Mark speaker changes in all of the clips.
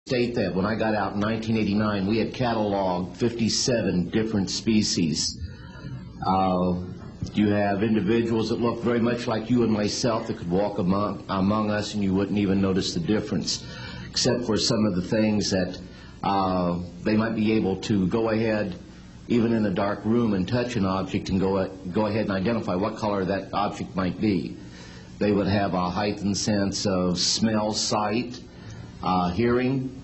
Speaker 1: state that when I got out in 1989, we had cataloged 57 different species. You have individuals that look very much like you and myself that could walk among us and you wouldn't even notice the difference, except for some of the things that they might be able to go ahead, even in a dark room, and touch an object and go ahead and identify what color that object might be. They would have a heightened sense of smell, sight, hearing.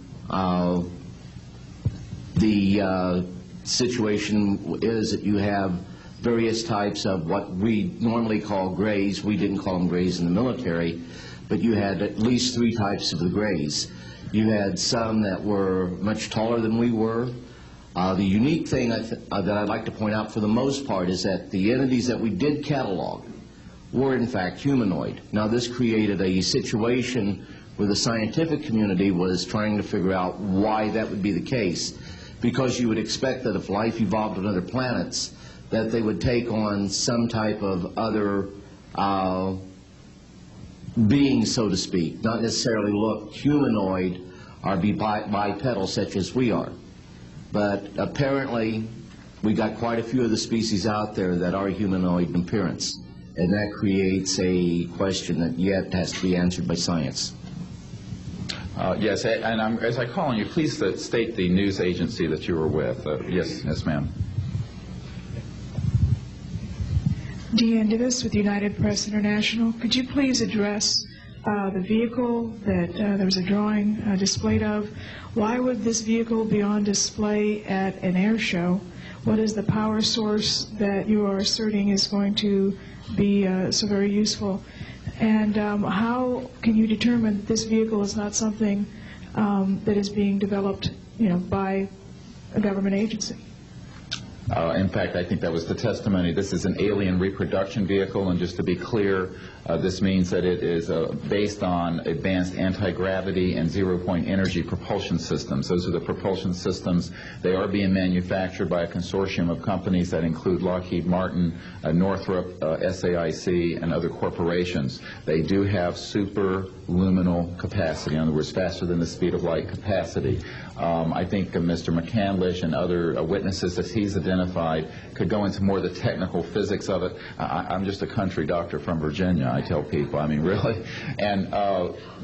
Speaker 1: The situation is that you have various types of what we normally call grays. We didn't call them grays in the military, but you had at least 3 types of the grays. You had some that were much taller than we were. The unique thing that I'd like to point out for the most part is that the entities that we did catalog were in fact humanoid. Now this created a situation where the scientific community was trying to figure out why that would be the case, because you would expect that if life evolved on other planets, that they would take on some type of other being, so to speak, not necessarily look humanoid or be bipedal such as we are. But apparently we got quite a few of the species out there that are humanoid in appearance, and that creates a question that yet has to be answered by science.
Speaker 2: Yes, and as I call on you, please state the news agency that you were with. Yes, ma'am.
Speaker 3: Deanne Davis with United Press International. Could you please address the vehicle that there was a drawing displayed of? Why would this vehicle be on display at an air show? What is the power source that you are asserting is going to be so very useful? And how can you determine that this vehicle is not something that is being developed, by a government agency?
Speaker 2: In fact, I think that was the testimony. This is an alien reproduction vehicle, and just to be clear, this means that it is based on advanced anti-gravity and zero-point energy propulsion systems. Those are the propulsion systems. They are being manufactured by a consortium of companies that include Lockheed Martin, Northrop, SAIC, and other corporations. They do have superluminal capacity, in other words, faster than the speed of light capacity. I think Mr. McCandlish and other witnesses that he's identified could go into more of the technical physics of it. I'm just a country doctor from Virginia, I tell people. I mean, really. And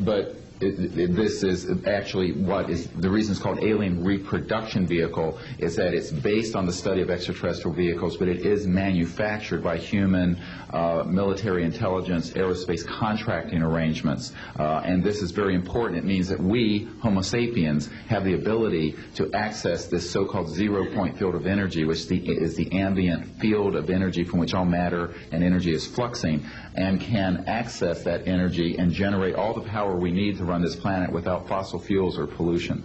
Speaker 2: but this is actually what is the reason it's called alien reproduction vehicle, is that it's based on the study of extraterrestrial vehicles, but it is manufactured by human military intelligence, aerospace contracting arrangements. And this is very important. It means that we, Homo sapiens, have the ability to access this so-called zero-point field of energy, which is the ambient field of energy from which all matter and energy is fluxing, and can access that energy and generate all the power we need to run this planet without fossil fuels or pollution.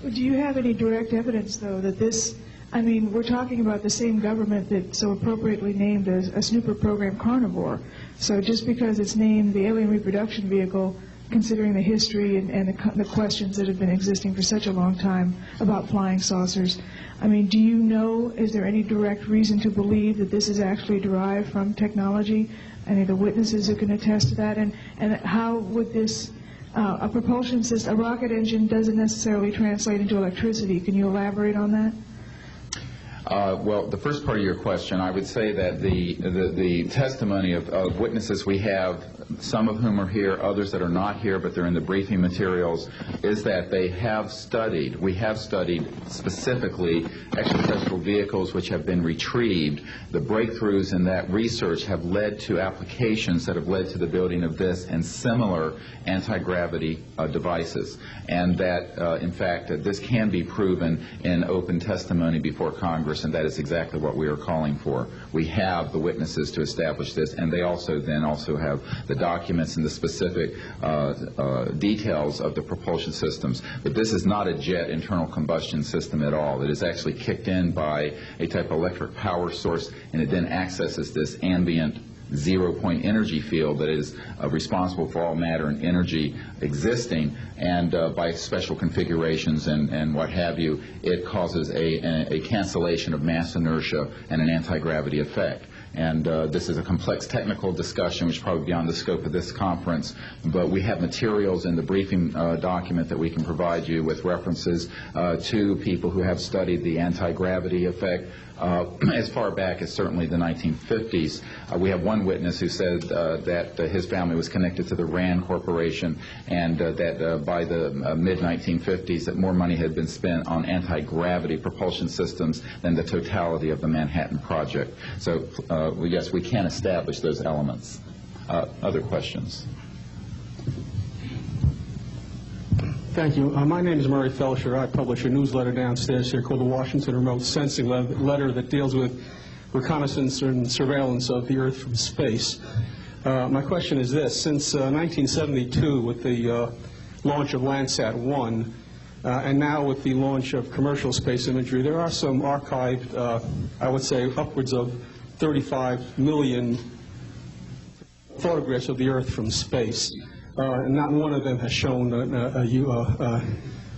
Speaker 3: Do you have any direct evidence, though, that this, I mean, we're talking about the same government that so appropriately named a snooper program carnivore. So just because it's named the alien reproduction vehicle, considering the history and the questions that have been existing for such a long time about flying saucers, I mean, do you know, is there any direct reason to believe that this is actually derived from technology? Any of the witnesses who can attest to that? And how would this, a propulsion system, a rocket engine doesn't necessarily translate into electricity. Can you elaborate on that?
Speaker 2: Well, the first part of your question, I would say that the testimony of witnesses we have, some of whom are here, others that are not here, but they're in the briefing materials, is that they have studied, we have studied specifically extraterrestrial vehicles which have been retrieved. The breakthroughs in that research have led to applications that have led to the building of this and similar anti-gravity devices. And that, in fact, this can be proven in open testimony before Congress, and that is exactly what we are calling for. We have the witnesses to establish this, and they also have the documents and the specific details of the propulsion systems. But this is not a jet internal combustion system at all. It is actually kicked in by a type of electric power source, and it then accesses this ambient zero-point energy field that is responsible for all matter and energy existing, and by special configurations and what have you, it causes a cancellation of mass inertia and an anti-gravity effect. And this is a complex technical discussion, which is probably beyond the scope of this conference. But we have materials in the briefing document that we can provide you with references to people who have studied the anti-gravity effect as far back as certainly the 1950s. We have one witness who said that his family was connected to the RAND Corporation, and that by the mid-1950s that more money had been spent on anti-gravity propulsion systems than the totality of the Manhattan Project. So yes, we can establish those elements. Other questions?
Speaker 4: Thank you. My name is Murray Felsher. I publish a newsletter downstairs here called the Washington Remote Sensing Letter that deals with reconnaissance and surveillance of the Earth from space. My question is this. Since 1972, with the launch of Landsat 1, and now with the launch of commercial space imagery, there are some archived, I would say, upwards of 35 million photographs of the Earth from space. Not one of them has shown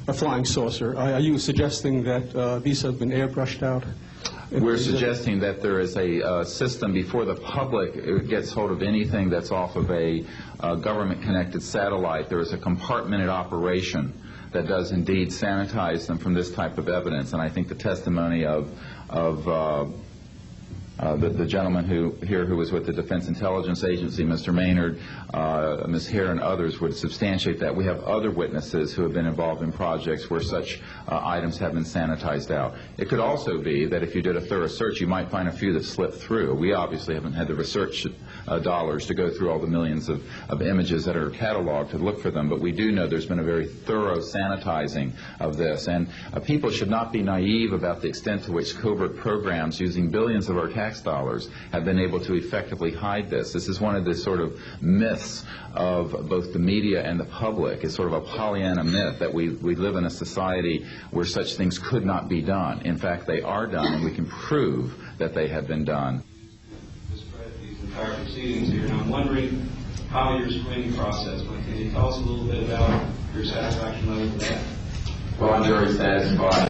Speaker 4: a flying saucer. Are you suggesting that these have been airbrushed out?
Speaker 2: We're suggesting that there is a system before the public gets hold of anything that's off of a government-connected satellite. There is a compartmented operation that does indeed sanitize them from this type of evidence. And I think the testimony of the gentleman who was with the Defense Intelligence Agency, Mr. Maynard, Ms. Hare, and others would substantiate that. We have other witnesses who have been involved in projects where such items have been sanitized out. It could also be that if you did a thorough search, you might find a few that slipped through. We obviously haven't had the research dollars to go through all the millions of images that are cataloged to look for them, but we do know there's been a very thorough sanitizing of this. And people should not be naive about the extent to which covert programs using billions of our tax dollars have been able to effectively hide this. This is one of the sort of myths of both the media and the public. It's sort of a Pollyanna myth that we live in a society where such things could not be done. In fact, they are done, and we can prove that they have been done.
Speaker 5: Discredit these entire proceedings here, and I'm wondering how your screening process went. Can you tell us a little bit about your satisfaction level with that?
Speaker 2: Well, I'm very satisfied.